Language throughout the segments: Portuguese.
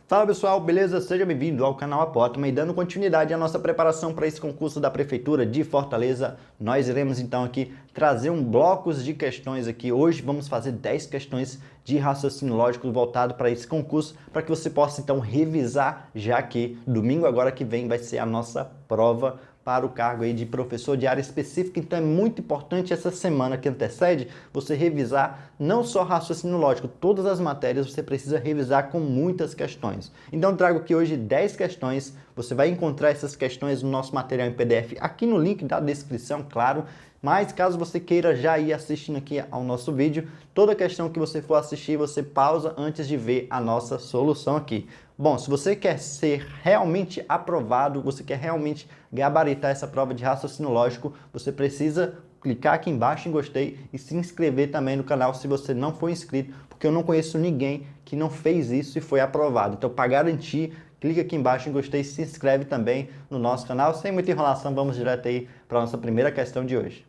Fala pessoal, beleza? Seja bem-vindo ao canal Apótoma e dando continuidade à nossa preparação para esse concurso da Prefeitura de Fortaleza, nós iremos então aqui trazer um bloco de questões aqui. Hoje vamos fazer 10 questões de raciocínio lógico voltado para esse concurso, para que você possa então revisar, já que domingo agora que vem vai ser a nossa prova para o cargo aí de professor de área específica. Então é muito importante essa semana que antecede você revisar não só raciocínio lógico, todas as matérias você precisa revisar com muitas questões. Então eu trago aqui hoje 10 questões, você vai encontrar essas questões no nosso material em PDF aqui no link da descrição, claro. Mas caso você queira já ir assistindo aqui ao nosso vídeo, toda questão que você for assistir, você pausa antes de ver a nossa solução aqui. Bom, se você quer ser realmente aprovado, você quer realmente gabaritar essa prova de raciocínio lógico, você precisa clicar aqui embaixo em gostei e se inscrever também no canal se você não for inscrito, porque eu não conheço ninguém que não fez isso e foi aprovado. Então, para garantir, clica aqui embaixo em gostei e se inscreve também no nosso canal. Sem muita enrolação, vamos direto aí para a nossa primeira questão de hoje.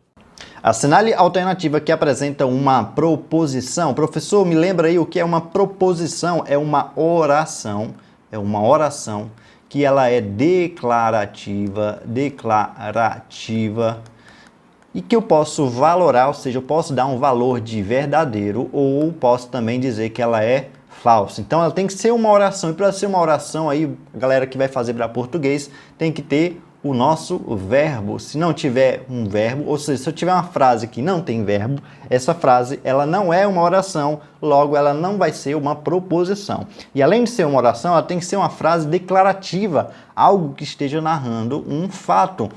Assinale a alternativa que apresenta uma proposição. Professor, me lembra aí o que é uma proposição? É uma oração que ela é declarativa e que eu posso valorar, ou seja, eu posso dar um valor de verdadeiro ou posso também dizer que ela é falsa. Então ela tem que ser uma oração, e para ser uma oração aí, galera que vai fazer para português, tem que ter o nosso verbo. Se não tiver um verbo, ou seja, se eu tiver uma frase que não tem verbo, essa frase ela não é uma oração, logo ela não vai ser uma proposição. E além de ser uma oração, ela tem que ser uma frase declarativa, algo que esteja narrando um fato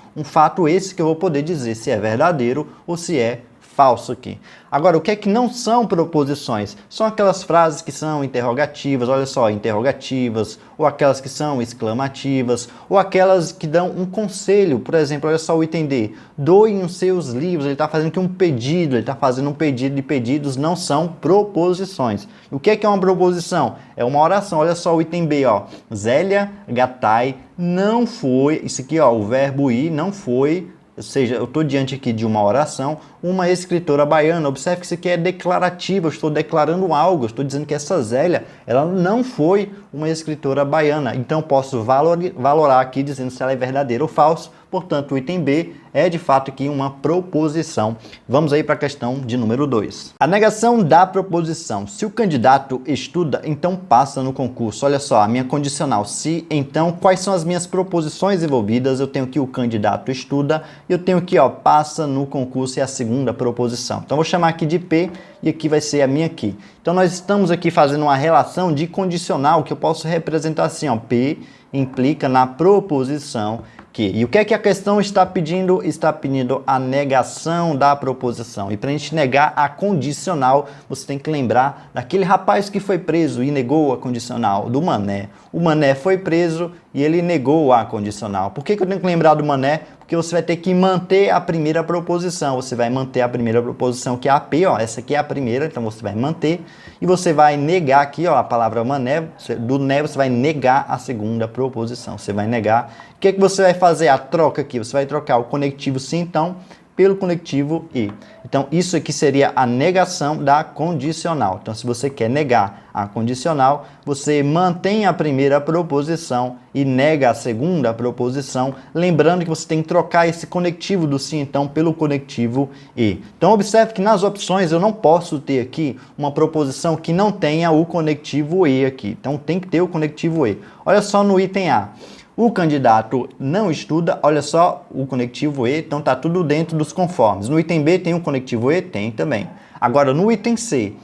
esse que eu vou poder dizer se é verdadeiro ou se é falso aqui. Agora, o que é que não são proposições? São aquelas frases que são interrogativas, olha só, interrogativas, ou aquelas que são exclamativas, ou aquelas que dão um conselho. Por exemplo, olha só o item D. Doem os seus livros, ele está fazendo aqui um pedido, ele está fazendo um pedido de pedidos, não são proposições. O que é uma proposição? É uma oração, olha só o item B, ó. Zélia Gattai não foi, isso aqui, ó, o verbo ir não foi. Ou seja, eu estou diante aqui de uma oração, uma escritora baiana. Observe que isso aqui é declarativo, eu estou declarando algo, eu estou dizendo que essa Zélia, ela não foi uma escritora baiana. Então, posso valorar aqui dizendo se ela é verdadeira ou falsa. Portanto, o item B é de fato aqui uma proposição. Vamos aí para a questão de número 2. A negação da proposição. Se o candidato estuda, então passa no concurso. Olha só, a minha condicional. Se, então, quais são as minhas proposições envolvidas? Eu tenho aqui o candidato estuda, eu tenho aqui, ó, passa no concurso, é a segunda proposição. Então, vou chamar aqui de P e aqui vai ser a minha aqui. Então, nós estamos aqui fazendo uma relação de condicional que eu posso representar assim, ó, P implica na proposição que. E o que é que a questão está pedindo? Está pedindo a negação da proposição. E para a gente negar a condicional, você tem que lembrar daquele rapaz que foi preso e negou a condicional, do Mané. O Mané foi preso e ele negou a condicional. Por que eu tenho que lembrar do Mané? Porque você vai ter que manter a primeira proposição. Você vai manter a primeira proposição, que é a P, ó. Essa aqui é a primeira, então você vai manter. E você vai negar aqui, ó, a palavra mané. Do né, você vai negar a segunda proposição. Você vai negar. O que é que você vai fazer? A troca aqui. Você vai trocar o conectivo sim, então, pelo conectivo e. Então, isso aqui seria a negação da condicional. Então, se você quer negar a condicional, você mantém a primeira proposição e nega a segunda proposição, lembrando que você tem que trocar esse conectivo do sim, então, pelo conectivo e. Então, observe que nas opções eu não posso ter aqui uma proposição que não tenha o conectivo e aqui. Então, tem que ter o conectivo e. Olha só no item A. O candidato não estuda, olha só o conectivo E, então tá tudo dentro dos conformes. No item B tem um conectivo E? Tem também. Agora no item C,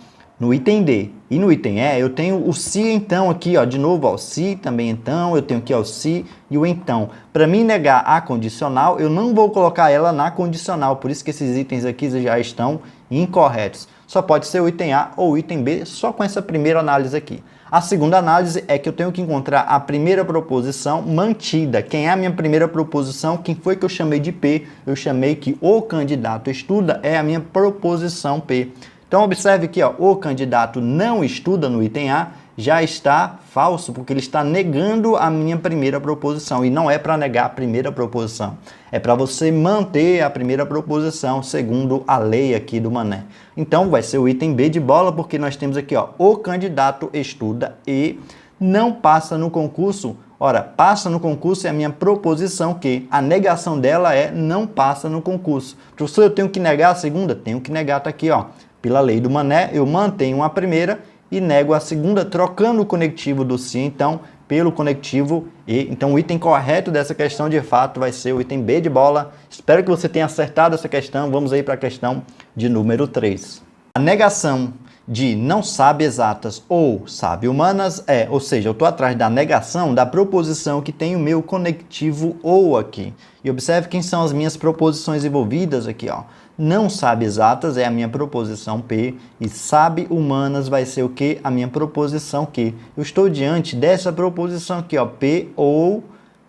no item D e no item E, eu tenho o se então aqui, ó, de novo, ó, se também então, eu tenho aqui ó, o se e o então. Para mim negar a condicional, eu não vou colocar ela na condicional, por isso que esses itens aqui já estão incorretos. Só pode ser o item A ou o item B, só com essa primeira análise aqui. A segunda análise é que eu tenho que encontrar a primeira proposição mantida. Quem é a minha primeira proposição? Quem foi que eu chamei de P? Eu chamei que o candidato estuda é a minha proposição P. Então, observe aqui, ó, o candidato não estuda no item A já está falso, porque ele está negando a minha primeira proposição. E não é para negar a primeira proposição. É para você manter a primeira proposição, segundo a lei aqui do Mané. Então, vai ser o item B de bola, porque nós temos aqui, ó, o candidato estuda e não passa no concurso. Ora, passa no concurso é a minha proposição que a negação dela é não passa no concurso. Professor, eu tenho que negar a segunda? Tenho que negar, tá aqui, ó. Pela lei do mané, eu mantenho a primeira e nego a segunda, trocando o conectivo do se, então, pelo conectivo e. Então, o item correto dessa questão, de fato, vai ser o item B de bola. Espero que você tenha acertado essa questão. Vamos aí para a questão de número 3. A negação de não sabe exatas ou sabe humanas ou seja, eu estou atrás da negação da proposição que tem o meu conectivo ou aqui. E observe quem são as minhas proposições envolvidas aqui, ó. Não sabe exatas é a minha proposição P e sabe humanas vai ser o que? A minha proposição Q. Eu estou diante dessa proposição aqui, ó, P ou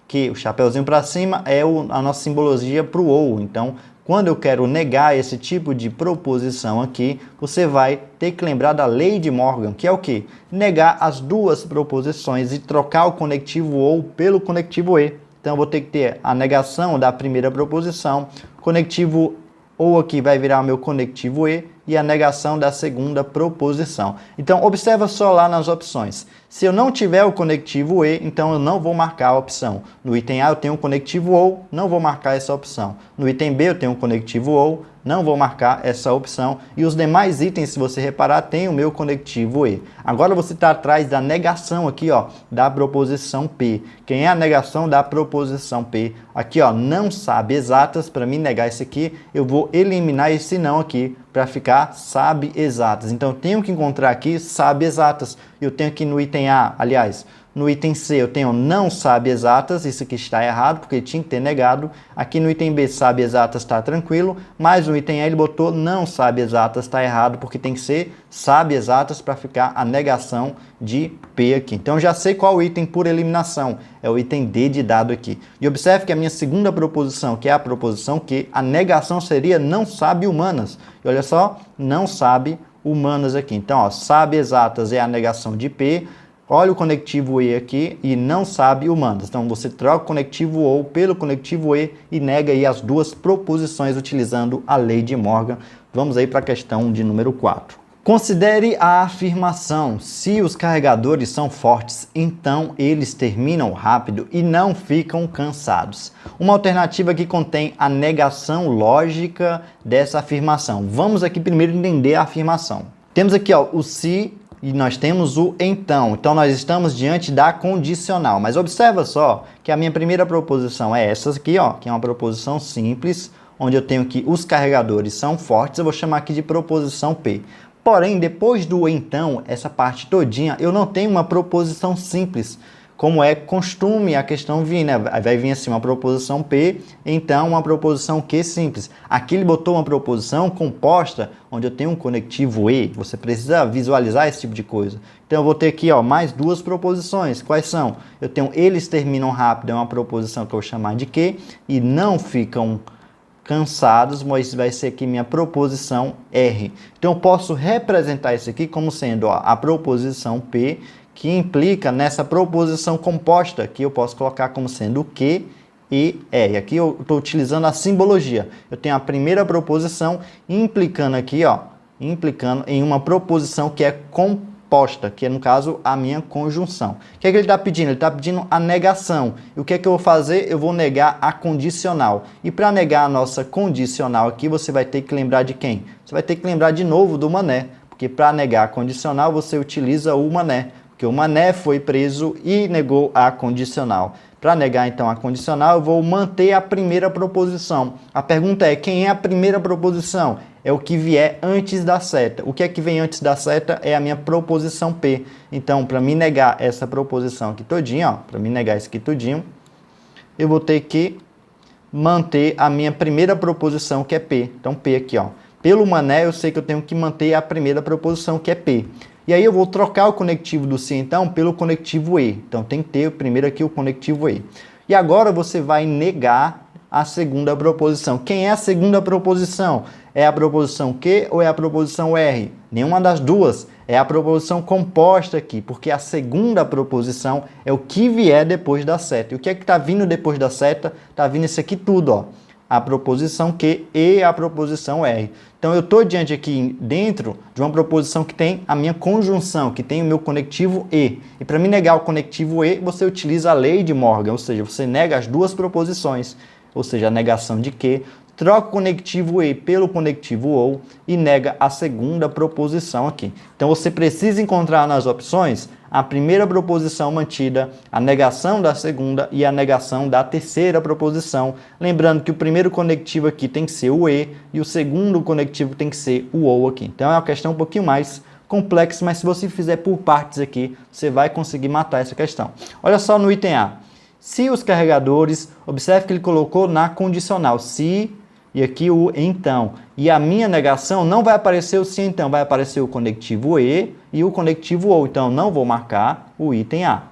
Q. O chapeuzinho para cima é a nossa simbologia para o ou. Então, quando eu quero negar esse tipo de proposição aqui, você vai ter que lembrar da lei de Morgan, que é o quê? Negar as duas proposições e trocar o conectivo ou pelo conectivo e. Então, eu vou ter que ter a negação da primeira proposição, conectivo ou aqui vai virar o meu conectivo e a negação da segunda proposição. Então, observa só lá nas opções. Se eu não tiver o conectivo e, então eu não vou marcar a opção. No item A eu tenho o conectivo ou, não vou marcar essa opção. No item B eu tenho o conectivo ou, não vou marcar essa opção. E os demais itens, se você reparar, tem o meu conectivo e. Agora você está atrás da negação aqui, ó, da proposição P. Quem é a negação da proposição P? Aqui, ó, não sabe exatas. Para mim negar esse aqui, eu vou eliminar esse não aqui para ficar sabe exatas. Então, eu tenho que encontrar aqui sabe exatas. Eu tenho aqui no item A, aliás, no item C eu tenho não sabe exatas, isso aqui está errado, porque tinha que ter negado. Aqui no item B, sabe exatas, está tranquilo, mas no item A ele botou não sabe exatas, está errado, porque tem que ser sabe exatas para ficar a negação de P aqui. Então, já sei qual o item por eliminação, é o item D de dado aqui. E observe que a minha segunda proposição, que é a proposição que a negação seria não sabe humanas. E olha só, não sabe humanas aqui. Então, ó, sabe exatas é a negação de P. Olha o conectivo E aqui e não sabe humanas. Então, você troca o conectivo OU pelo conectivo E e nega aí as duas proposições utilizando a lei de Morgan. Vamos aí para a questão de número 4. Considere a afirmação: se os carregadores são fortes, então eles terminam rápido e não ficam cansados. Uma alternativa que contém a negação lógica dessa afirmação. Vamos aqui primeiro entender a afirmação. Temos aqui, ó, o se e nós temos o então. Então, nós estamos diante da condicional. Mas observa só que a minha primeira proposição é essa aqui, ó, que é uma proposição simples, onde eu tenho que os carregadores são fortes. Eu vou chamar aqui de proposição P. Porém, depois do então, essa parte todinha, eu não tenho uma proposição simples, como é costume a questão vir, né? Vai vir assim uma proposição P, então uma proposição Q simples. Aqui ele botou uma proposição composta, onde eu tenho um conectivo E. Você precisa visualizar esse tipo de coisa. Então eu vou ter aqui, ó, mais duas proposições. Quais são? Eu tenho eles terminam rápido, é uma proposição que eu vou chamar de Q, e não ficam cansados, mas vai ser aqui minha proposição R. Então eu posso representar isso aqui como sendo, ó, a proposição P, que implica nessa proposição composta, que eu posso colocar como sendo Q e R. Aqui eu estou utilizando a simbologia. Eu tenho a primeira proposição implicando aqui, ó, implicando em uma proposição que é composta, que é, no caso, a minha conjunção. O que é que ele está pedindo? Ele está pedindo a negação. E o que é que eu vou fazer? Eu vou negar a condicional. E para negar a nossa condicional aqui, você vai ter que lembrar de quem? Você vai ter que lembrar de novo do mané. Porque para negar a condicional, você utiliza o mané. Porque o mané foi preso e negou a condicional. Para negar, então, a condicional, eu vou manter a primeira proposição. A pergunta é, quem é a primeira proposição? É o que vier antes da seta. O que é que vem antes da seta? É a minha proposição P. Então, para me negar essa proposição aqui todinha, para me negar isso aqui todinho, eu vou ter que manter a minha primeira proposição, que é P. Então, P aqui, ó. Pelo mané, eu sei que eu tenho que manter a primeira proposição, que é P. E aí eu vou trocar o conectivo do se, então, pelo conectivo E. Então, tem que ter primeiro aqui o conectivo E. E agora você vai negar a segunda proposição. Quem é a segunda proposição? É a proposição Q ou é a proposição R? Nenhuma das duas. É a proposição composta aqui, porque a segunda proposição é o que vier depois da seta. E o que é que está vindo depois da seta? Está vindo isso aqui tudo, ó. a proposição Q e a proposição R. Então, eu estou diante aqui dentro de uma proposição que tem a minha conjunção, que tem o meu conectivo E. E para me negar o conectivo E, você utiliza a lei de Morgan, ou seja, você nega as duas proposições, ou seja, a negação de Q, troca o conectivo E pelo conectivo OU e nega a segunda proposição aqui. Então, você precisa encontrar nas opções a primeira proposição mantida, a negação da segunda e a negação da terceira proposição. Lembrando que o primeiro conectivo aqui tem que ser o E e o segundo conectivo tem que ser o OU aqui. Então, é uma questão um pouquinho mais complexa, mas se você fizer por partes aqui, você vai conseguir matar essa questão. Olha só no item A. Se os carregadores, observe que ele colocou na condicional, se e aqui o então. E a minha negação não vai aparecer o se então, vai aparecer o conectivo E e o conectivo OU. Então, não vou marcar o item A.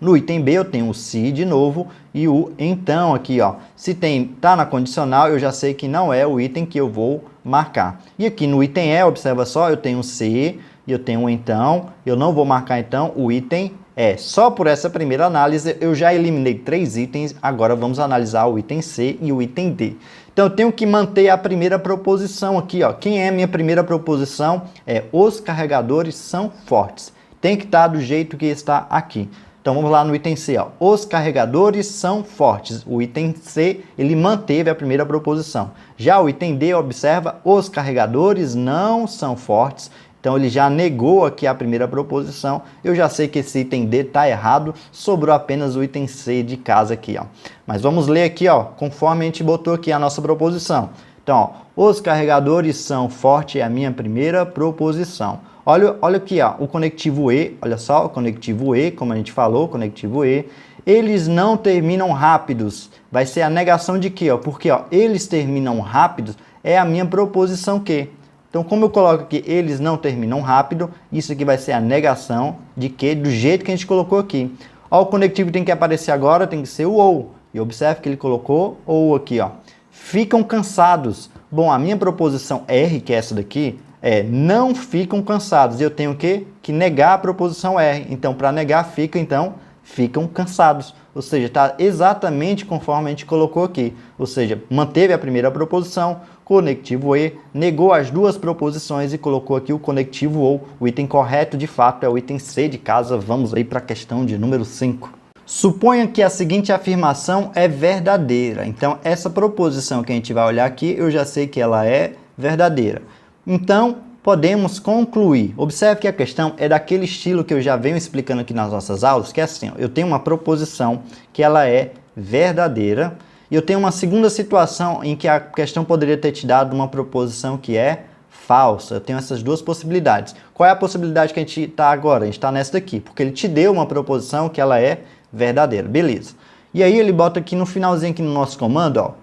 No item B, eu tenho o se de novo e o então aqui, ó. Se tá na condicional, eu já sei que não é o item que eu vou marcar. E aqui no item E, observa só, eu tenho o se e eu tenho o então. Eu não vou marcar, então, o item E. Só por essa primeira análise, eu já eliminei 3 itens. Agora, vamos analisar o item C e o item D. Então, eu tenho que manter a primeira proposição aqui, ó. Quem é a minha primeira proposição? É os carregadores são fortes. Tem que estar do jeito que está aqui. Então, vamos lá no item C, ó. Os carregadores são fortes. O item C, ele manteve a primeira proposição. Já o item D, observa, os carregadores não são fortes. Então, ele já negou aqui a primeira proposição. Eu já sei que esse item D está errado. Sobrou apenas o item C de casa aqui, ó. Mas vamos ler aqui, ó, conforme a gente botou aqui a nossa proposição. Então, ó, os carregadores são fortes é a minha primeira proposição. Olha aqui, ó, o conectivo E. Olha só, o conectivo E, como a gente falou, o conectivo E. Eles não terminam rápidos. Vai ser a negação de quê? Ó? Porque ó, eles terminam rápidos é a minha proposição Q. Então, como eu coloco aqui, eles não terminam rápido, isso aqui vai ser a negação de que, do jeito que a gente colocou aqui. Ó, o conectivo tem que aparecer agora, tem que ser o OU. E observe que ele colocou OU aqui, ó. Ficam cansados. Bom, a minha proposição R, que é essa daqui, é não ficam cansados. E eu tenho que negar a proposição R. Então, para negar, ficam cansados. Ou seja, está exatamente conforme a gente colocou aqui. Ou seja, manteve a primeira proposição, conectivo E, negou as duas proposições e colocou aqui o conectivo OU. O item correto, de fato, é o item C de casa. Vamos aí para a questão de número 5. Suponha que a seguinte afirmação é verdadeira. Então, essa proposição que a gente vai olhar aqui, eu já sei que ela é verdadeira. Então, podemos concluir. Observe que a questão é daquele estilo que eu já venho explicando aqui nas nossas aulas, que é assim, ó, eu tenho uma proposição que ela é verdadeira, e eu tenho uma segunda situação em que a questão poderia ter te dado uma proposição que é falsa. Eu tenho essas duas possibilidades. Qual é a possibilidade que a gente está agora? A gente está nessa daqui, porque ele te deu uma proposição que ela é verdadeira. Beleza. E aí ele bota aqui no finalzinho aqui no nosso comando, ó,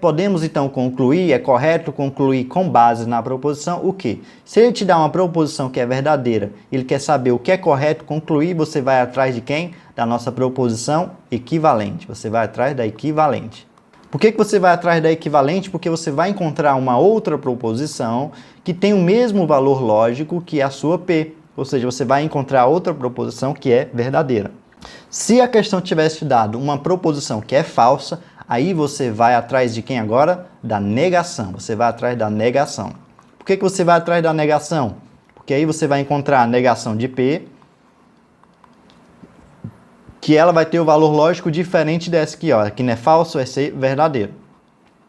podemos então concluir, é correto concluir com base na proposição o quê? Se ele te dá uma proposição que é verdadeira, ele quer saber o que é correto concluir, você vai atrás de quem? Da nossa proposição equivalente. Você vai atrás da equivalente. Por que você vai atrás da equivalente? Porque você vai encontrar uma outra proposição que tem o mesmo valor lógico que a sua P. Ou seja, você vai encontrar outra proposição que é verdadeira. Se a questão tivesse te dado uma proposição que é falsa, aí você vai atrás de quem agora? Da negação. Você vai atrás da negação. Por que você vai atrás da negação? Porque aí você vai encontrar a negação de P, que ela vai ter o valor lógico diferente dessa aqui, ó. Aqui não é falso, é ser verdadeiro.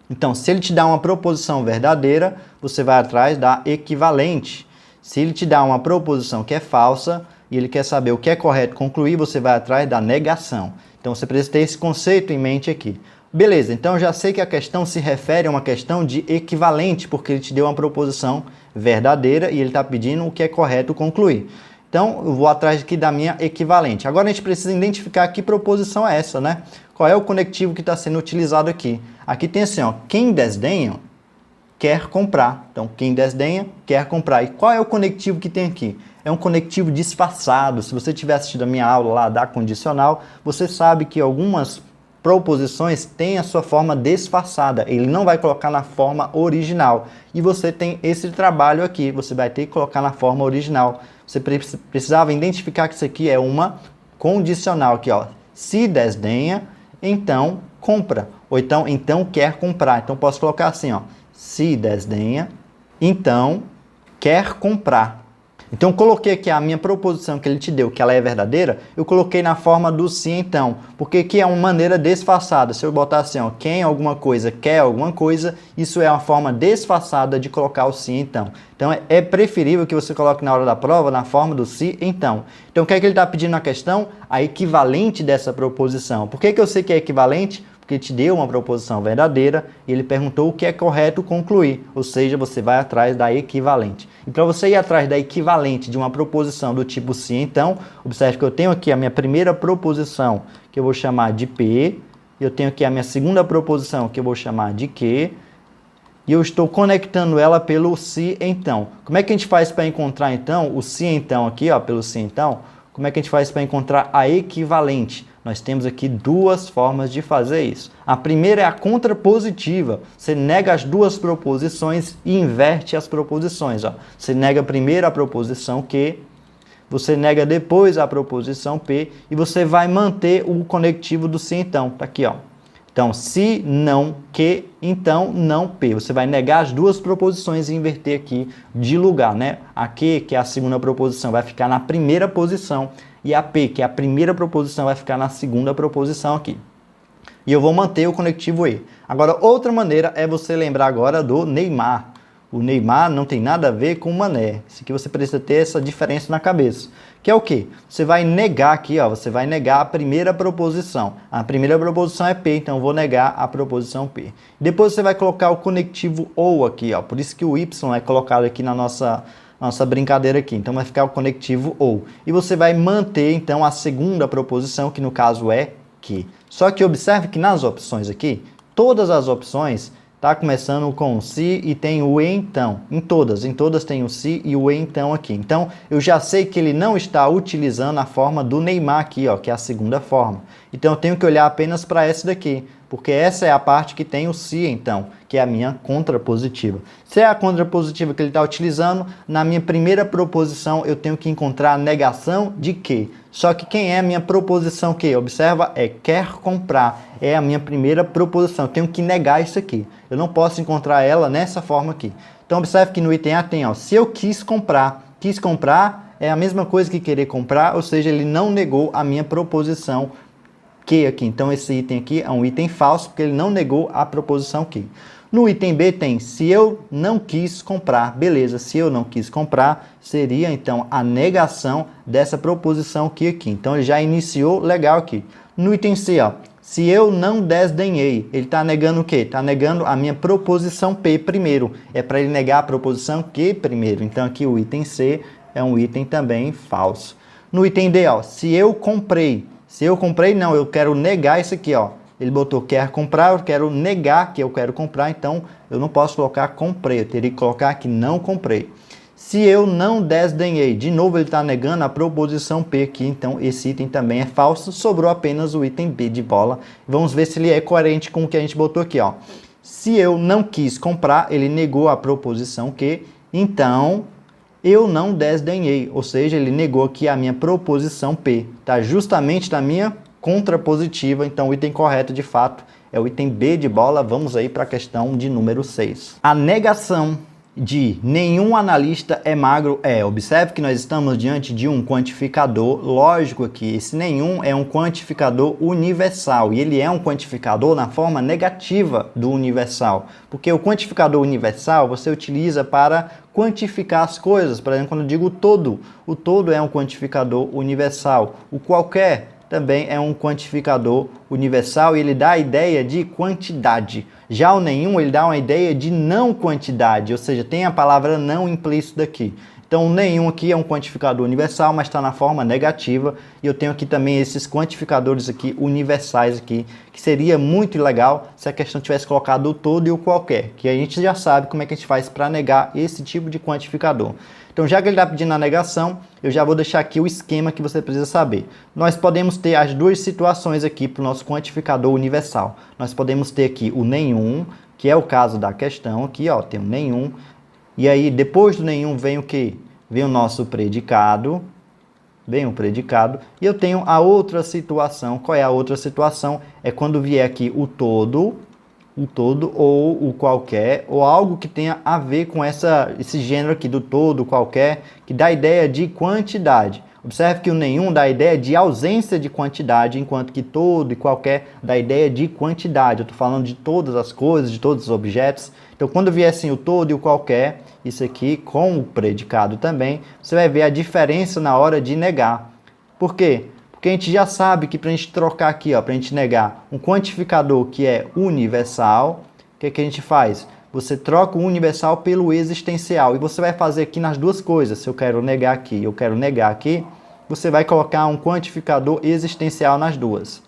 Então, se ele te dá uma proposição verdadeira, você vai atrás da equivalente. Se ele te dá uma proposição que é falsa e ele quer saber o que é correto concluir, você vai atrás da negação. Então, você precisa ter esse conceito em mente aqui. Beleza, então eu já sei que a questão se refere a uma questão de equivalente, porque ele te deu uma proposição verdadeira e ele está pedindo o que é correto concluir. Então, eu vou atrás aqui da minha equivalente. Agora, a gente precisa identificar que proposição é essa, né? Qual é o conectivo que está sendo utilizado aqui? Aqui tem assim, ó, quem desdenha quer comprar. Então, quem desdenha quer comprar. E qual é o conectivo que tem aqui? É um conectivo disfarçado. Se você tiver assistido a minha aula lá da condicional, você sabe que algumas proposições têm a sua forma disfarçada. Ele não vai colocar na forma original. E você tem esse trabalho aqui. Você vai ter que colocar na forma original. Você precisava identificar que isso aqui é uma condicional. Aqui, ó. Se desdenha, então compra. Ou então quer comprar. Então posso colocar assim, ó, se desdenha, então quer comprar. Então, eu coloquei aqui a minha proposição que ele te deu, que ela é verdadeira, eu coloquei na forma do se então, porque aqui é uma maneira disfarçada. Se eu botar assim, ó, quem alguma coisa quer alguma coisa, isso é uma forma disfarçada de colocar o se então. Então, é preferível que você coloque na hora da prova na forma do se então. Então, o que é que ele está pedindo na questão? A equivalente dessa proposição. Por que eu sei que é equivalente? Porque te deu uma proposição verdadeira e ele perguntou o que é correto concluir, ou seja, você vai atrás da equivalente. E para você ir atrás da equivalente de uma proposição do tipo se então, observe que eu tenho aqui a minha primeira proposição, que eu vou chamar de P, eu tenho aqui a minha segunda proposição, que eu vou chamar de Q, e eu estou conectando ela pelo se então. Como é que a gente faz para encontrar então o se então aqui, ó, pelo se então? Como é que a gente faz para encontrar a equivalente? Nós temos aqui duas formas de fazer isso. A primeira é a contrapositiva. Você nega as duas proposições e inverte as proposições. Ó. Você nega primeiro a proposição Q, você nega depois a proposição P e você vai manter o conectivo do se então. Tá aqui, ó. Então, se não Q, então não P. Você vai negar as duas proposições e inverter aqui de lugar, né? A Q, que é a segunda proposição, vai ficar na primeira posição. E a P, que é a primeira proposição, vai ficar na segunda proposição aqui. E eu vou manter o conectivo E. Agora, outra maneira é você lembrar agora do Neymar. O Neymar não tem nada a ver com o Mané. Isso aqui você precisa ter essa diferença na cabeça. Que é o quê? Você vai negar aqui, ó, você vai negar a primeira proposição. A primeira proposição é P, então eu vou negar a proposição P. Depois você vai colocar o conectivo OU aqui, ó. Por isso que o Y é colocado aqui na nossa brincadeira aqui. Então vai ficar o conectivo OU. E você vai manter, então, a segunda proposição, que no caso é que. Só que observe que nas opções aqui, todas as opções tá começando com o se e tem o e então. Em todas tem o se e o e então aqui. Então, eu já sei que ele não está utilizando a forma do Neymar aqui, ó, que é a segunda forma. Então, eu tenho que olhar apenas para essa daqui, porque essa é a parte que tem o se então, que é a minha contrapositiva. Se é a contrapositiva que ele está utilizando, na minha primeira proposição eu tenho que encontrar a negação de que. Só que quem é a minha proposição que? Observa, é quer comprar. É a minha primeira proposição. Eu tenho que negar isso aqui. Eu não posso encontrar ela nessa forma aqui. Então observe que no item A tem, ó, se eu quis comprar. Quis comprar é a mesma coisa que querer comprar, ou seja, ele não negou a minha proposição que aqui. Então esse item aqui é um item falso, porque ele não negou a proposição que. No item B tem, se eu não quis comprar, beleza, se eu não quis comprar, seria então a negação dessa proposição aqui. Então ele já iniciou legal aqui. No item C, ó, se eu não desdenhei, ele está negando o quê? Está negando a minha proposição P primeiro. É para ele negar a proposição Q primeiro. Então aqui o item C é um item também falso. No item D, ó, se eu comprei, não, eu quero negar isso aqui, ó. Ele botou quer comprar, eu quero negar que eu quero comprar, então eu não posso colocar comprei, eu teria que colocar que não comprei. Se eu não desdenhei, de novo ele está negando a proposição P aqui, então esse item também é falso, sobrou apenas o item B de bola. Vamos ver se ele é coerente com o que a gente botou aqui, ó. Se eu não quis comprar, ele negou a proposição Q, então eu não desdenhei, ou seja, ele negou aqui a minha proposição P, tá justamente na minha contrapositiva, então o item correto de fato é o item B de bola. Vamos aí para a questão de número 6. A negação de nenhum analista é magro é, observe que nós estamos diante de um quantificador, lógico aqui, esse nenhum é um quantificador universal, e ele é um quantificador na forma negativa do universal, porque o quantificador universal você utiliza para quantificar as coisas. Por exemplo, quando eu digo o todo é um quantificador universal, o qualquer também é um quantificador universal e ele dá a ideia de quantidade. Já o nenhum, ele dá uma ideia de não quantidade, ou seja, tem a palavra não implícita aqui. Então, o nenhum aqui é um quantificador universal, mas está na forma negativa. E eu tenho aqui também esses quantificadores aqui universais aqui, que seria muito legal se a questão tivesse colocado o todo e o qualquer, que a gente já sabe como é que a gente faz para negar esse tipo de quantificador. Então, já que ele está pedindo a negação, eu já vou deixar aqui o esquema que você precisa saber. Nós podemos ter as duas situações aqui para o nosso quantificador universal. Nós podemos ter aqui o nenhum, que é o caso da questão aqui, ó, tem o nenhum. E aí, depois do nenhum vem o quê? Vem o nosso predicado. vem o predicado, e eu tenho a outra situação. Qual é a outra situação? É quando vier aqui o todo ou o qualquer, ou algo que tenha a ver com esse gênero aqui do todo, qualquer, que dá a ideia de quantidade. Observe que o nenhum dá a ideia de ausência de quantidade, enquanto que todo e qualquer dá a ideia de quantidade. Eu estou falando de todas as coisas, de todos os objetos. Então, quando vier assim o todo e o qualquer, isso aqui com o predicado também, você vai ver a diferença na hora de negar. Por quê? Porque a gente já sabe que para a gente trocar aqui, para a gente negar um quantificador que é universal, o que a gente faz? Você troca o universal pelo existencial. E você vai fazer aqui nas duas coisas. Se eu quero negar aqui, eu quero negar aqui, você vai colocar um quantificador existencial nas duas.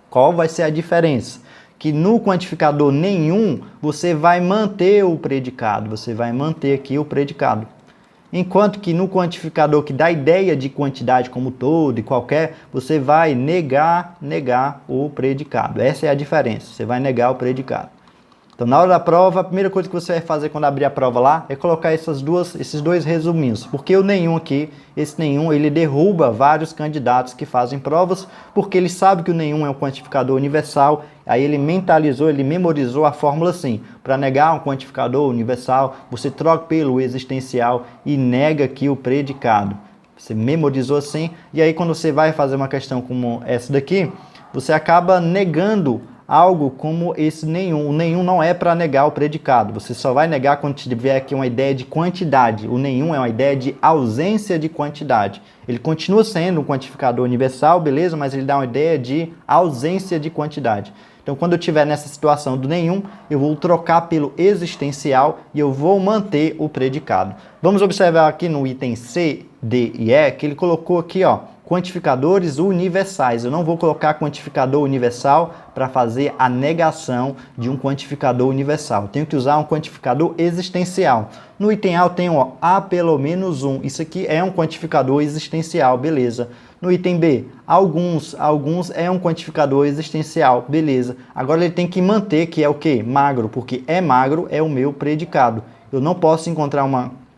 Qual vai ser a diferença? Que no quantificador nenhum, você vai manter o predicado. Você vai manter aqui o predicado. Enquanto que no quantificador que dá a ideia de quantidade como todo e qualquer, você vai negar o predicado. Essa é a diferença. Você vai negar o predicado. Então, na hora da prova, a primeira coisa que você vai fazer quando abrir a prova lá é colocar esses dois resuminhos. Porque o nenhum aqui, esse nenhum, ele derruba vários candidatos que fazem provas, porque ele sabe que o nenhum é um quantificador universal, aí ele mentalizou, ele memorizou a fórmula assim. Para negar um quantificador universal, você troca pelo existencial e nega aqui o predicado. Você memorizou assim, e aí quando você vai fazer uma questão como essa daqui, você acaba negando algo como esse nenhum. O nenhum não é para negar o predicado. Você só vai negar quando tiver aqui uma ideia de quantidade. O nenhum é uma ideia de ausência de quantidade. Ele continua sendo um quantificador universal, beleza? Mas ele dá uma ideia de ausência de quantidade. Então, quando eu estiver nessa situação do nenhum, eu vou trocar pelo existencial e eu vou manter o predicado. Vamos observar aqui no item C, D e E, que ele colocou aqui, quantificadores universais. Eu não vou colocar quantificador universal para fazer a negação de um quantificador universal. Eu tenho que usar um quantificador existencial. No item A eu tenho A pelo menos 1. Isso aqui é um quantificador existencial, beleza. No item B, alguns é um quantificador existencial, beleza. Agora ele tem que manter que é o quê? Magro, porque é magro é o meu predicado. Eu não posso encontrar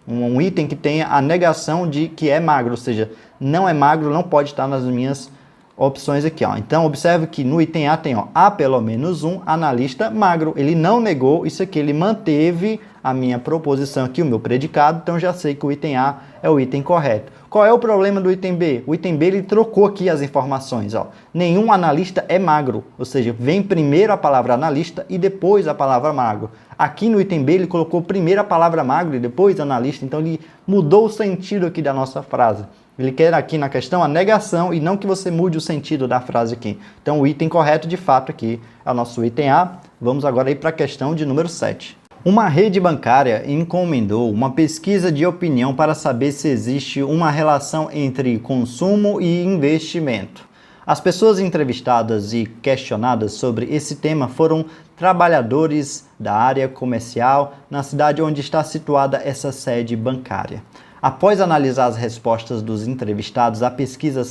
um item que tenha a negação de que é magro, ou seja, não é magro, não pode estar nas minhas opções aqui. Então, observe que no item A tem A pelo menos 1, analista magro. Ele não negou isso aqui, ele manteve a minha proposição aqui, o meu predicado, então já sei que o item A é o item correto. Qual é o problema do item B? O item B ele trocou aqui as informações. Nenhum analista é magro, ou seja, vem primeiro a palavra analista e depois a palavra magro. Aqui no item B ele colocou primeiro a palavra magro e depois analista, então ele mudou o sentido aqui da nossa frase. Ele quer aqui na questão a negação e não que você mude o sentido da frase aqui. Então o item correto de fato aqui é o nosso item A. Vamos agora aí para a questão de número 7. Uma rede bancária encomendou uma pesquisa de opinião para saber se existe uma relação entre consumo e investimento. As pessoas entrevistadas e questionadas sobre esse tema foram trabalhadores da área comercial na cidade onde está situada essa sede bancária. Após analisar as respostas dos entrevistados, a pesquisa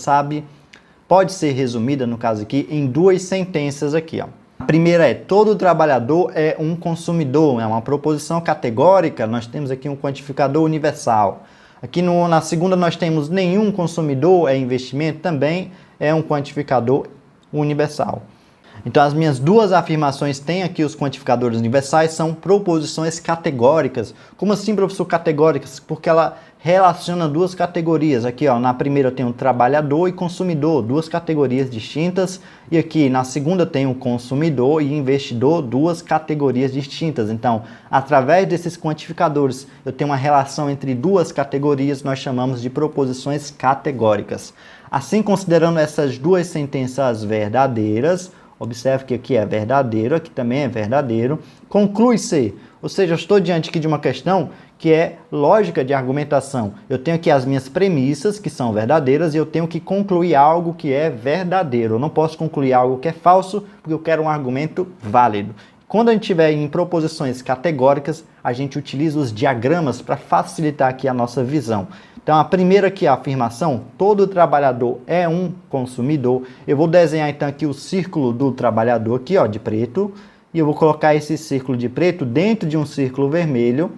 pode ser resumida, no caso aqui, em duas sentenças aqui. A primeira é: todo trabalhador é um consumidor, é uma proposição categórica, nós temos aqui um quantificador universal. Aqui na segunda nós temos nenhum consumidor é investimento, também é um quantificador universal. Então as minhas duas afirmações têm aqui os quantificadores universais, são proposições categóricas. Como assim, professor, categóricas? Porque ela relaciona duas categorias. Aqui, na primeira eu tenho trabalhador e consumidor, duas categorias distintas. E aqui na segunda eu tenho consumidor e investidor, duas categorias distintas. Então, através desses quantificadores, eu tenho uma relação entre duas categorias, nós chamamos de proposições categóricas. Assim, considerando essas duas sentenças verdadeiras, observe que aqui é verdadeiro, aqui também é verdadeiro, conclui-se. Ou seja, eu estou diante aqui de uma questão que é lógica de argumentação. Eu tenho aqui as minhas premissas, que são verdadeiras, e eu tenho que concluir algo que é verdadeiro. Eu não posso concluir algo que é falso, porque eu quero um argumento válido. Quando a gente estiver em proposições categóricas, a gente utiliza os diagramas para facilitar aqui a nossa visão. Então, a primeira aqui, a afirmação: todo trabalhador é um consumidor. Eu vou desenhar, então, aqui o círculo do trabalhador, aqui, de preto. E eu vou colocar esse círculo de preto dentro de um círculo vermelho.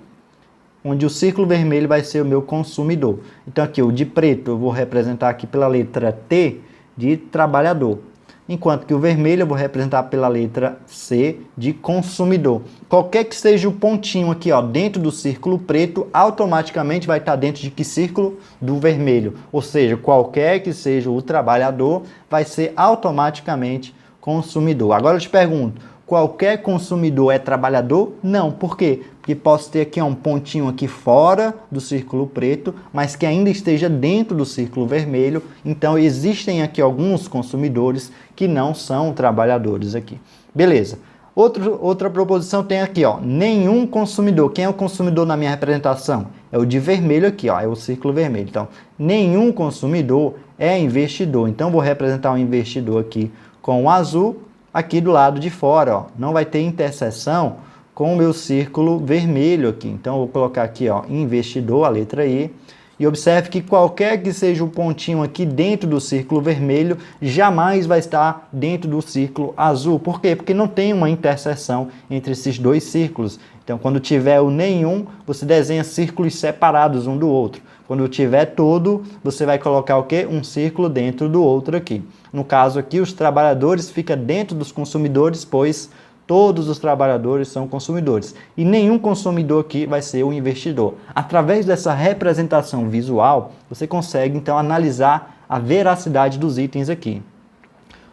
onde o círculo vermelho vai ser o meu consumidor. Então aqui o de preto eu vou representar aqui pela letra T de trabalhador, enquanto que o vermelho eu vou representar pela letra C de consumidor. Qualquer que seja o pontinho aqui, ó, dentro do círculo preto, automaticamente vai estar dentro de que círculo? Do vermelho. Ou seja, qualquer que seja o trabalhador, vai ser automaticamente consumidor. Agora eu te pergunto, qualquer consumidor é trabalhador? Não. Por quê? Porque posso ter aqui um pontinho aqui fora do círculo preto, mas que ainda esteja dentro do círculo vermelho. Então, existem aqui alguns consumidores que não são trabalhadores aqui. Beleza. Outra proposição tem aqui, ó, nenhum consumidor. Quem é o consumidor na minha representação? É o de vermelho aqui, ó, é o círculo vermelho. Então, nenhum consumidor é investidor. Então, vou representar o investidor aqui com o azul, aqui do lado de fora, ó. Não vai ter interseção com o meu círculo vermelho aqui. Então, eu vou colocar aqui, ó, investidor, a letra I. E observe que qualquer que seja o pontinho aqui dentro do círculo vermelho, jamais vai estar dentro do círculo azul. Por quê? Porque não tem uma interseção entre esses dois círculos. Então, quando tiver o nenhum, você desenha círculos separados um do outro. Quando tiver todo, você vai colocar o quê? Um círculo dentro do outro aqui. No caso aqui, os trabalhadores ficam dentro dos consumidores, pois todos os trabalhadores são consumidores. E nenhum consumidor aqui vai ser o investidor. Através dessa representação visual, você consegue, então, analisar a veracidade dos itens aqui.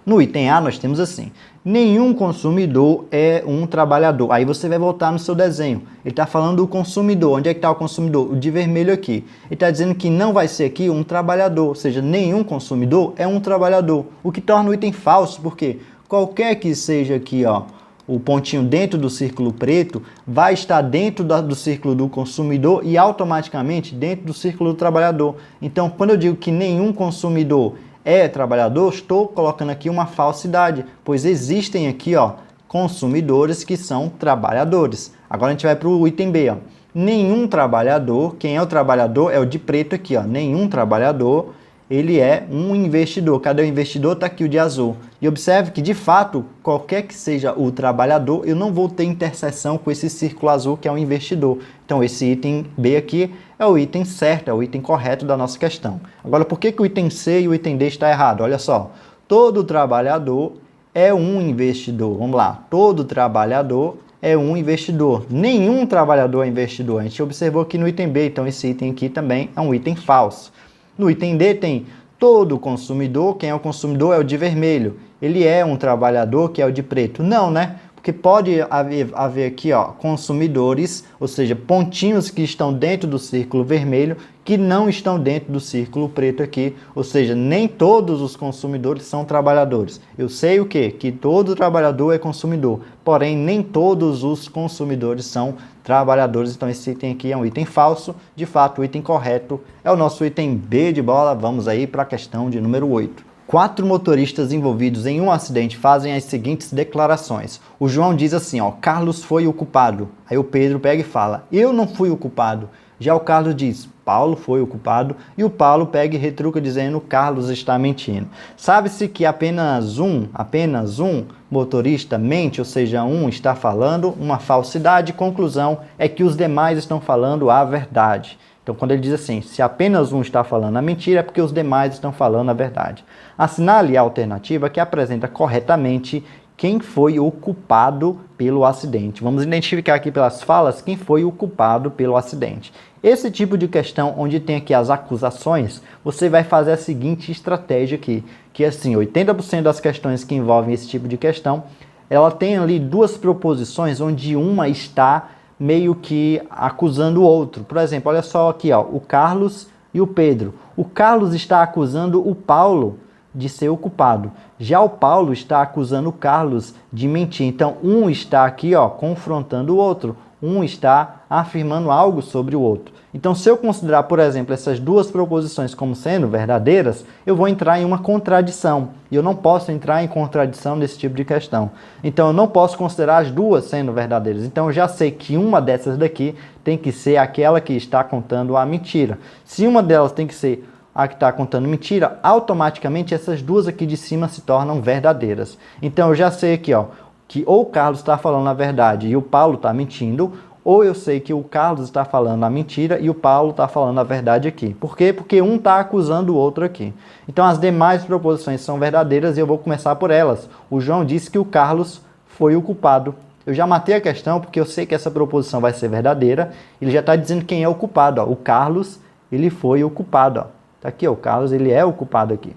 No item A, nós temos assim, nenhum consumidor é um trabalhador. Aí você vai voltar no seu desenho. Ele está falando do consumidor. Onde é que está o consumidor? O de vermelho aqui. Ele está dizendo que não vai ser aqui um trabalhador. Ou seja, nenhum consumidor é um trabalhador. O que torna o item falso, porque qualquer que seja aqui, ó, o pontinho dentro do círculo preto vai estar dentro do círculo do consumidor e automaticamente dentro do círculo do trabalhador. Então, quando eu digo que nenhum consumidor é trabalhador, estou colocando aqui uma falsidade, pois existem aqui, ó, consumidores que são trabalhadores. Agora a gente vai para o item B, ó. Nenhum trabalhador, quem é o trabalhador é o de preto aqui, ó. Nenhum trabalhador, ele é um investidor. Cadê o investidor? Está aqui o de azul. E observe que, de fato, qualquer que seja o trabalhador, eu não vou ter interseção com esse círculo azul que é o investidor. Então, esse item B aqui é o item certo, é o item correto da nossa questão. Agora, por que o item C e o item D está errado? Olha só, todo trabalhador é um investidor. Vamos lá, todo trabalhador é um investidor. Nenhum trabalhador é investidor. A gente observou aqui no item B, então esse item aqui também é um item falso. No item D tem todo consumidor, quem é o consumidor é o de vermelho. Ele é um trabalhador, que é o de preto. Não, né? Porque pode haver aqui, ó, consumidores, ou seja, pontinhos que estão dentro do círculo vermelho, que não estão dentro do círculo preto aqui. Ou seja, nem todos os consumidores são trabalhadores. Eu sei o quê? Que todo trabalhador é consumidor, porém nem todos os consumidores são trabalhadores. Então esse item aqui é um item falso. De fato, o item correto é o nosso item B de bola. Vamos aí para a questão de número 8. 4 motoristas envolvidos em um acidente fazem as seguintes declarações. O João diz assim, ó, Carlos foi o culpado. Aí o Pedro pega e fala, eu não fui o culpado. Já o Carlos diz, Paulo foi o culpado. E o Paulo pega e retruca dizendo, Carlos está mentindo. Sabe-se que apenas um motorista mente, ou seja, um está falando uma falsidade. Conclusão é que os demais estão falando a verdade. Então, quando ele diz assim, se apenas um está falando a mentira, é porque os demais estão falando a verdade. Assinale a alternativa que apresenta corretamente quem foi o culpado pelo acidente. Vamos identificar aqui pelas falas quem foi o culpado pelo acidente. Esse tipo de questão, onde tem aqui as acusações, você vai fazer a seguinte estratégia aqui, que assim, 80% das questões que envolvem esse tipo de questão, ela tem ali duas proposições, onde uma está meio que acusando o outro. Por exemplo, olha só aqui, ó, o Carlos e o Pedro. O Carlos está acusando o Paulo de ser o culpado. Já o Paulo está acusando o Carlos de mentir. Então, um está aqui, ó, confrontando o outro. Um está afirmando algo sobre o outro. Então, se eu considerar, por exemplo, essas duas proposições como sendo verdadeiras, eu vou entrar em uma contradição. E eu não posso entrar em contradição nesse tipo de questão. Então, eu não posso considerar as duas sendo verdadeiras. Então, eu já sei que uma dessas daqui tem que ser aquela que está contando a mentira. Se uma delas tem que ser a que está contando mentira, automaticamente essas duas aqui de cima se tornam verdadeiras. Então, eu já sei aqui, ó, que ou o Carlos está falando a verdade e o Paulo está mentindo, ou eu sei que o Carlos está falando a mentira e o Paulo está falando a verdade aqui. Por quê? Porque um está acusando o outro aqui. Então as demais proposições são verdadeiras e eu vou começar por elas. O João disse que o Carlos foi o culpado. Eu já matei a questão porque eu sei que essa proposição vai ser verdadeira. Ele já está dizendo quem é o culpado. Ó. O Carlos, ele foi o culpado. Está aqui, ó, o Carlos, ele é o culpado aqui.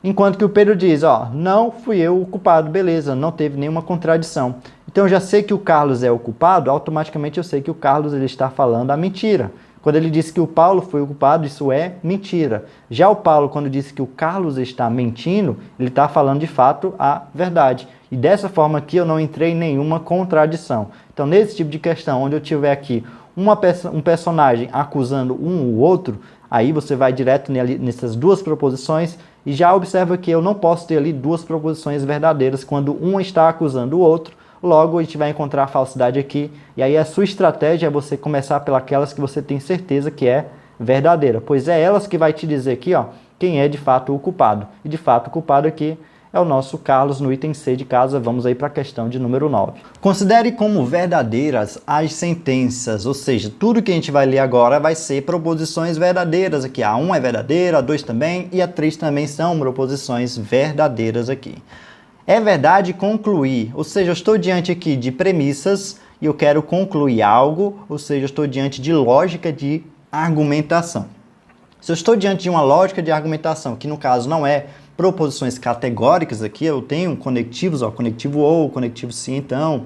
Enquanto que o Pedro diz, ó, não fui eu o culpado, beleza, não teve nenhuma contradição. Então eu já sei que o Carlos é o culpado, automaticamente eu sei que o Carlos ele está falando a mentira. Quando ele disse que o Paulo foi o culpado, isso é mentira. Já o Paulo, quando disse que o Carlos está mentindo, ele está falando de fato a verdade. E dessa forma aqui eu não entrei em nenhuma contradição. Então nesse tipo de questão, onde eu tiver aqui um personagem acusando um ou outro, aí você vai direto nessas duas proposições e já observa que eu não posso ter ali duas proposições verdadeiras quando um está acusando o outro. Logo, a gente vai encontrar a falsidade aqui. E aí a sua estratégia é você começar pelas que você tem certeza que é verdadeira. Pois é elas que vai te dizer aqui, ó, quem é de fato o culpado. E de fato o culpado aqui é o nosso Carlos no item C de casa. Vamos aí para a questão de número 9. Considere como verdadeiras as sentenças, ou seja, tudo que a gente vai ler agora vai ser proposições verdadeiras aqui. A 1 é verdadeira, a 2 também e a 3 também são proposições verdadeiras aqui. É verdade concluir, ou seja, eu estou diante aqui de premissas e eu quero concluir algo, ou seja, eu estou diante de lógica de argumentação. Se eu estou diante de uma lógica de argumentação, que no caso não é proposições categóricas aqui, eu tenho conectivos, ó, conectivo ou, conectivo se, então,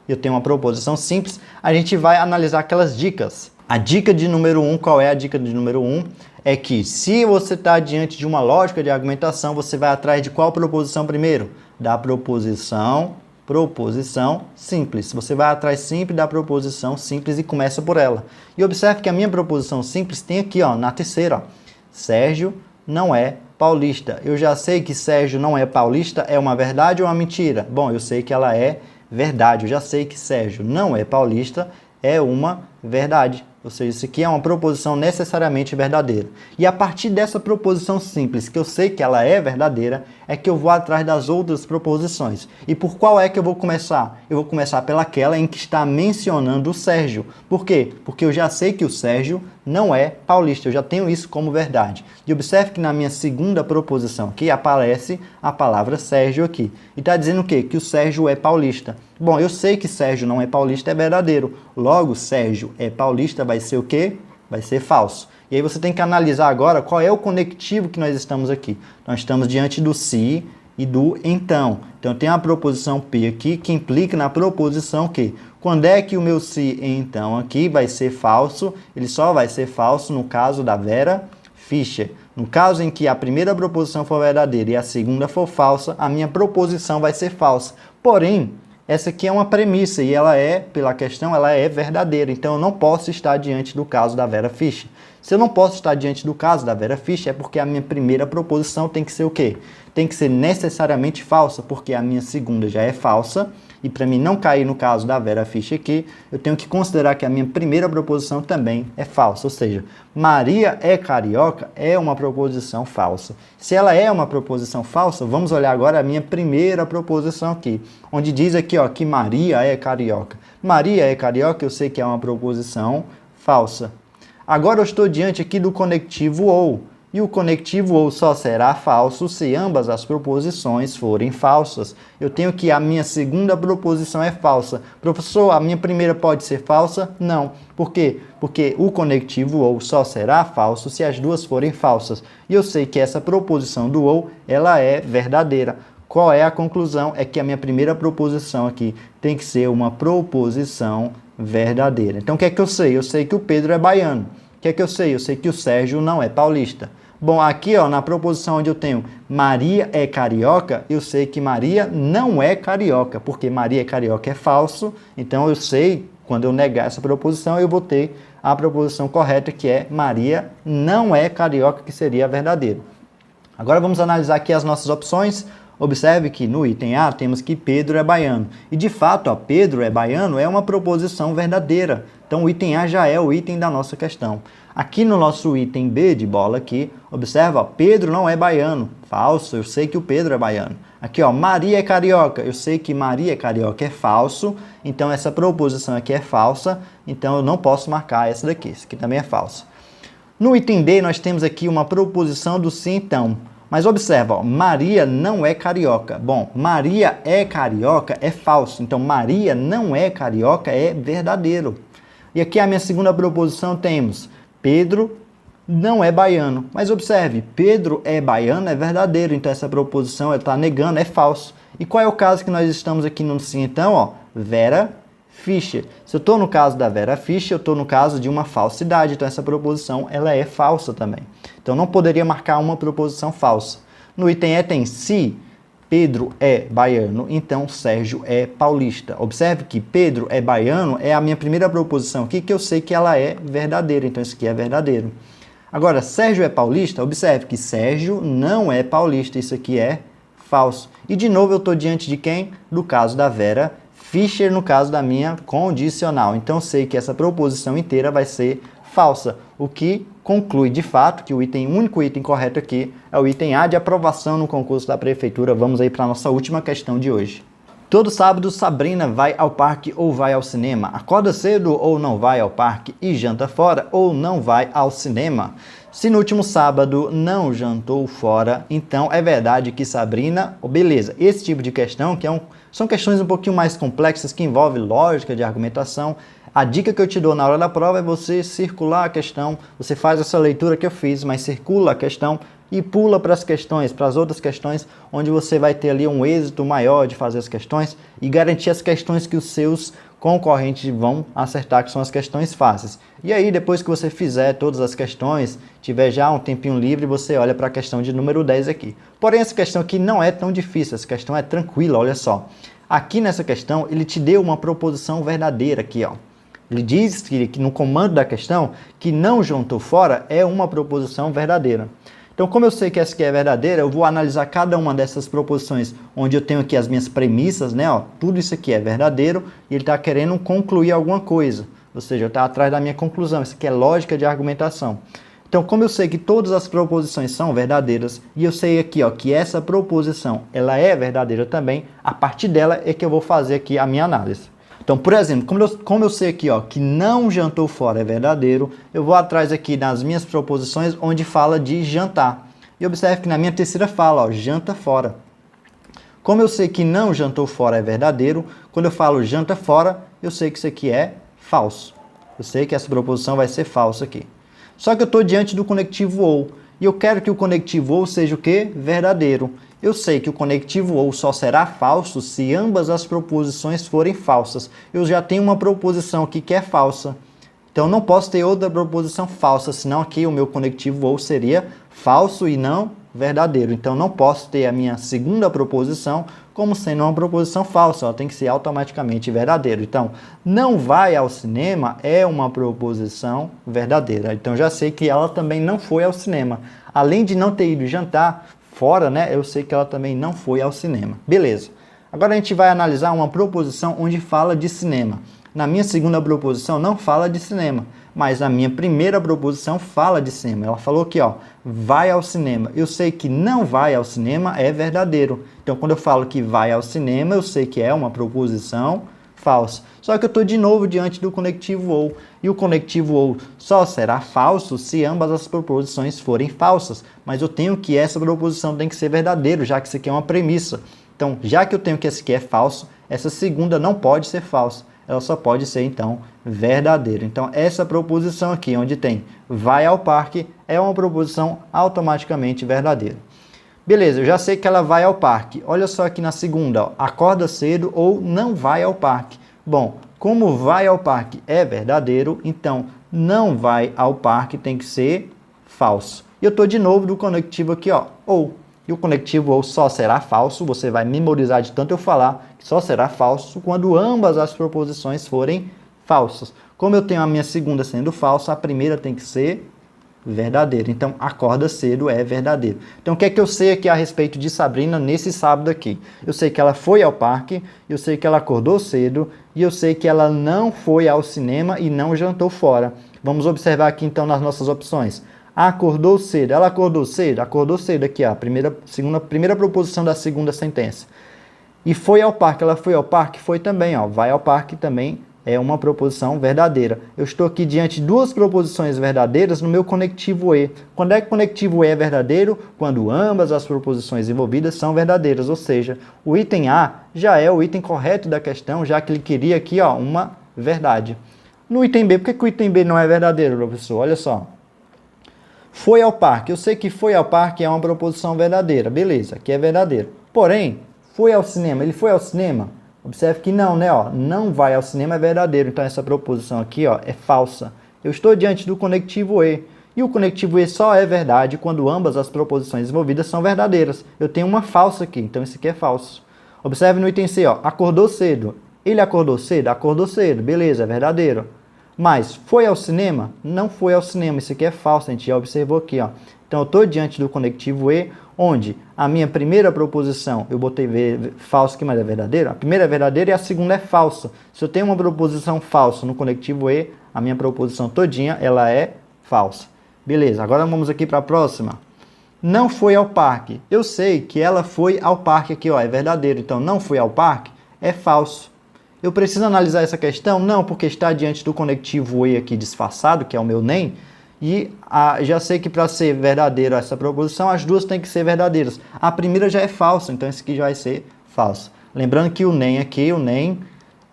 eu tenho uma proposição simples, a gente vai analisar aquelas dicas. A dica de número 1, qual é a dica de número 1? É que se você está diante de uma lógica de argumentação, você vai atrás de qual proposição primeiro? Da proposição simples. Você vai atrás sempre da proposição simples e começa por ela. E observe que a minha proposição simples tem aqui, ó, na terceira, ó, Sérgio não é paulista. Eu já sei que Sérgio não é paulista, é uma verdade ou uma mentira? Bom, eu sei que ela é verdade. Eu já sei que Sérgio não é paulista, é uma verdade. Ou seja, isso aqui é uma proposição necessariamente verdadeira. E a partir dessa proposição simples, que eu sei que ela é verdadeira, é que eu vou atrás das outras proposições. E por qual é que eu vou começar? Eu vou começar pelaquela em que está mencionando o Sérgio. Por quê? Porque eu já sei que o Sérgio não é paulista. Eu já tenho isso como verdade. E observe que na minha segunda proposição aqui aparece a palavra Sérgio aqui. E está dizendo o quê? Que o Sérgio é paulista. Bom, eu sei que Sérgio não é paulista, é verdadeiro. Logo, Sérgio é paulista, vai ser o quê? Vai ser falso. E aí você tem que analisar agora qual é o conectivo que nós estamos aqui. Nós estamos diante do se e do então. Então, tem a proposição P aqui, que implica na proposição que, quando é que o meu se e então aqui vai ser falso? Ele só vai ser falso no caso da Vera Fischer. No caso em que a primeira proposição for verdadeira e a segunda for falsa, a minha proposição vai ser falsa. Porém, essa aqui é uma premissa e ela é, pela questão, ela é verdadeira. Então, eu não posso estar diante do caso da Vera Fischer. Se eu não posso estar diante do caso da Vera Fischer, é porque a minha primeira proposição tem que ser o quê? Tem que ser necessariamente falsa, porque a minha segunda já é falsa. E para mim não cair no caso da Vera Fischer aqui, eu tenho que considerar que a minha primeira proposição também é falsa. Ou seja, Maria é carioca é uma proposição falsa. Se ela é uma proposição falsa, vamos olhar agora a minha primeira proposição aqui, onde diz aqui, ó, que Maria é carioca. Maria é carioca, eu sei que é uma proposição falsa. Agora eu estou diante aqui do conectivo ou. E o conectivo ou só será falso se ambas as proposições forem falsas. Eu tenho que a minha segunda proposição é falsa. Professor, a minha primeira pode ser falsa? Não. Por quê? Porque o conectivo ou só será falso se as duas forem falsas. E eu sei que essa proposição do ou, ela é verdadeira. Qual é a conclusão? É que a minha primeira proposição aqui tem que ser uma proposição verdadeira. Então, o que é que eu sei? Eu sei que o Pedro é baiano. O que é que eu sei? Eu sei que o Sérgio não é paulista. Bom, aqui ó, na proposição onde eu tenho Maria é carioca, eu sei que Maria não é carioca, porque Maria é carioca é falso, então eu sei, quando eu negar essa proposição, eu vou ter a proposição correta, que é Maria não é carioca, que seria a verdadeira. Agora vamos analisar aqui as nossas opções. Observe que no item A temos que Pedro é baiano. E de fato, ó, Pedro é baiano é uma proposição verdadeira. Então o item A já é o item da nossa questão. Aqui no nosso item B de bola aqui, observa, ó, Pedro não é baiano. Falso, eu sei que o Pedro é baiano. Aqui, ó, Maria é carioca. Eu sei que Maria é carioca, é falso. Então, essa proposição aqui é falsa. Então, eu não posso marcar essa daqui. Essa aqui também é falsa. No item D, nós temos aqui uma proposição do sim, então. Mas observa, ó, Maria não é carioca. Bom, Maria é carioca é falso. Então, Maria não é carioca é verdadeiro. E aqui a minha segunda proposição temos Pedro não é baiano. Mas observe, Pedro é baiano é verdadeiro. Então, essa proposição está negando, é falso. E qual é o caso que nós estamos aqui no sim, então? Ó, Vera Fischer. Se eu estou no caso da Vera Fischer, eu estou no caso de uma falsidade. Então, essa proposição ela é falsa também. Então, não poderia marcar uma proposição falsa. No item E tem se Pedro é baiano, então Sérgio é paulista. Observe que Pedro é baiano é a minha primeira proposição aqui, que eu sei que ela é verdadeira. Então, isso aqui é verdadeiro. Agora, Sérgio é paulista? Observe que Sérgio não é paulista. Isso aqui é falso. E, de novo, eu estou diante de quem? Do caso da Vera Fischer, no caso da minha condicional. Então, eu sei que essa proposição inteira vai ser falsa, o que conclui, de fato, que o único item correto aqui é o item A de aprovação no concurso da prefeitura. Vamos aí para a nossa última questão de hoje. Todo sábado, Sabrina vai ao parque ou vai ao cinema? Acorda cedo ou não vai ao parque? E janta fora ou não vai ao cinema? Se no último sábado não jantou fora, então é verdade que Sabrina... beleza, esse tipo de questão, que são questões um pouquinho mais complexas, que envolvem lógica de argumentação. A dica que eu te dou na hora da prova é você circular a questão. Você faz essa leitura que eu fiz, mas circula a questão e pula para as questões, para as outras questões, onde você vai ter ali um êxito maior de fazer as questões e garantir as questões que os seus concorrentes vão acertar, que são as questões fáceis. E aí, depois que você fizer todas as questões, tiver já um tempinho livre, você olha para a questão de número 10 aqui. Porém, essa questão aqui não é tão difícil, essa questão é tranquila, olha só. Aqui nessa questão, ele te deu uma proposição verdadeira aqui, ó. Ele diz que no comando da questão, que não jantou fora é uma proposição verdadeira. Então, como eu sei que essa aqui é verdadeira, eu vou analisar cada uma dessas proposições, onde eu tenho aqui as minhas premissas, né? Ó, tudo isso aqui é verdadeiro e ele está querendo concluir alguma coisa. Ou seja, está atrás da minha conclusão. Isso aqui é lógica de argumentação. Então, como eu sei que todas as proposições são verdadeiras, e eu sei aqui, ó, que essa proposição ela é verdadeira também, a partir dela é que eu vou fazer aqui a minha análise. Então, por exemplo, como eu sei aqui, ó, que não jantou fora é verdadeiro, eu vou atrás aqui nas minhas proposições onde fala de jantar. E observe que na minha terceira fala, ó, janta fora. Como eu sei que não jantou fora é verdadeiro, quando eu falo janta fora, eu sei que isso aqui é falso. Eu sei que essa proposição vai ser falsa aqui. Só que eu estou diante do conectivo ou, e eu quero que o conectivo ou seja o quê? Verdadeiro. Eu sei que o conectivo ou só será falso se ambas as proposições forem falsas. Eu já tenho uma proposição aqui que é falsa. Então, não posso ter outra proposição falsa, senão aqui o meu conectivo ou seria falso e não verdadeiro. Então, não posso ter a minha segunda proposição como sendo uma proposição falsa. Ela tem que ser automaticamente verdadeiro. Então, não vai ao cinema é uma proposição verdadeira. Então, já sei que ela também não foi ao cinema. Além de não ter ido jantar fora, né? Eu sei que ela também não foi ao cinema. Beleza. Agora a gente vai analisar uma proposição onde fala de cinema. Na minha segunda proposição não fala de cinema, mas na minha primeira proposição fala de cinema. Ela falou aqui, ó, vai ao cinema. Eu sei que não vai ao cinema é verdadeiro. Então, quando eu falo que vai ao cinema, eu sei que é uma proposição falsa. Só que eu estou de novo diante do conectivo ou. E o conectivo ou só será falso se ambas as proposições forem falsas. Mas eu tenho que essa proposição tem que ser verdadeira, já que isso aqui é uma premissa. Então, já que eu tenho que esse aqui é falso, essa segunda não pode ser falsa. Ela só pode ser, então, verdadeira. Então, essa proposição aqui, onde tem vai ao parque, é uma proposição automaticamente verdadeira. Beleza, eu já sei que ela vai ao parque. Olha só aqui na segunda, ó, acorda cedo ou não vai ao parque. Bom, como vai ao parque é verdadeiro, então não vai ao parque tem que ser falso. E eu estou de novo do conectivo aqui, ó, ou. E o conectivo ou só será falso, você vai memorizar de tanto eu falar, que só será falso quando ambas as proposições forem falsas. Como eu tenho a minha segunda sendo falsa, a primeira tem que ser verdadeira. Então, acorda cedo é verdadeiro. Então, o que é que eu sei aqui a respeito de Sabrina nesse sábado aqui? Eu sei que ela foi ao parque, eu sei que ela acordou cedo, e eu sei que ela não foi ao cinema e não jantou fora. Vamos observar aqui então nas nossas opções. Acordou cedo. Ela acordou cedo? Acordou cedo aqui, ó, primeira proposição da segunda sentença. E foi ao parque. Ela foi ao parque? Foi também, ó. Vai ao parque também é uma proposição verdadeira. Eu estou aqui diante de duas proposições verdadeiras no meu conectivo E. Quando é que o conectivo E é verdadeiro? Quando ambas as proposições envolvidas são verdadeiras, ou seja, o item A já é o item correto da questão, já que ele queria aqui, ó, uma verdade. No item B, por que o item B não é verdadeiro, professor? Olha só. Foi ao parque. Eu sei que foi ao parque é uma proposição verdadeira. Beleza, aqui é verdadeiro. Porém, foi ao cinema. Ele foi ao cinema? Observe que não, né? Ó, não vai ao cinema é verdadeiro. Então, essa proposição aqui, ó, é falsa. Eu estou diante do conectivo E. E o conectivo E só é verdade quando ambas as proposições envolvidas são verdadeiras. Eu tenho uma falsa aqui, então esse aqui é falso. Observe no item C, ó, acordou cedo. Ele acordou cedo? Acordou cedo. Beleza, é verdadeiro. Mas foi ao cinema? Não foi ao cinema. Isso aqui é falso, a gente já observou aqui, ó. Então, eu estou diante do conectivo E, onde a minha primeira proposição, eu botei falso aqui, mas é verdadeiro. A primeira é verdadeira e a segunda é falsa. Se eu tenho uma proposição falsa no conectivo E, a minha proposição todinha, ela é falsa. Beleza, agora vamos aqui para a próxima. Não foi ao parque. Eu sei que ela foi ao parque aqui, ó, é verdadeiro. Então, não foi ao parque é falso. Eu preciso analisar essa questão? Não, porque está diante do conectivo E aqui disfarçado, que é o meu NEM, e já sei que para ser verdadeira essa proposição, as duas têm que ser verdadeiras. A primeira já é falsa, então esse aqui já vai ser falso. Lembrando que o NEM aqui, o NEM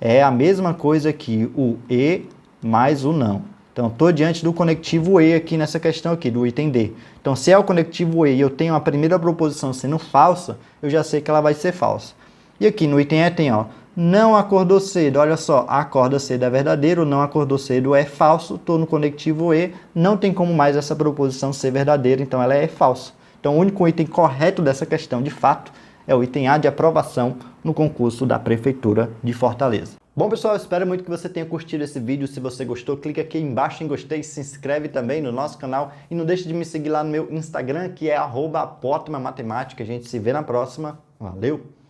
é a mesma coisa que o E mais o não. Então, estou diante do conectivo E aqui nessa questão aqui, do item D. Então, se é o conectivo E e eu tenho a primeira proposição sendo falsa, eu já sei que ela vai ser falsa. E aqui no item E tem, ó, não acordou cedo. Olha só, acorda cedo é verdadeiro, não acordou cedo é falso. Estou no conectivo E, não tem como mais essa proposição ser verdadeira, então ela é falsa. Então, o único item correto dessa questão, de fato, é o item A de aprovação no concurso da Prefeitura de Fortaleza. Bom, pessoal, eu espero muito que você tenha curtido esse vídeo. Se você gostou, clica aqui embaixo em gostei, se inscreve também no nosso canal e não deixe de me seguir lá no meu Instagram, que é @apotmamatemática. A gente se vê na próxima. Valeu!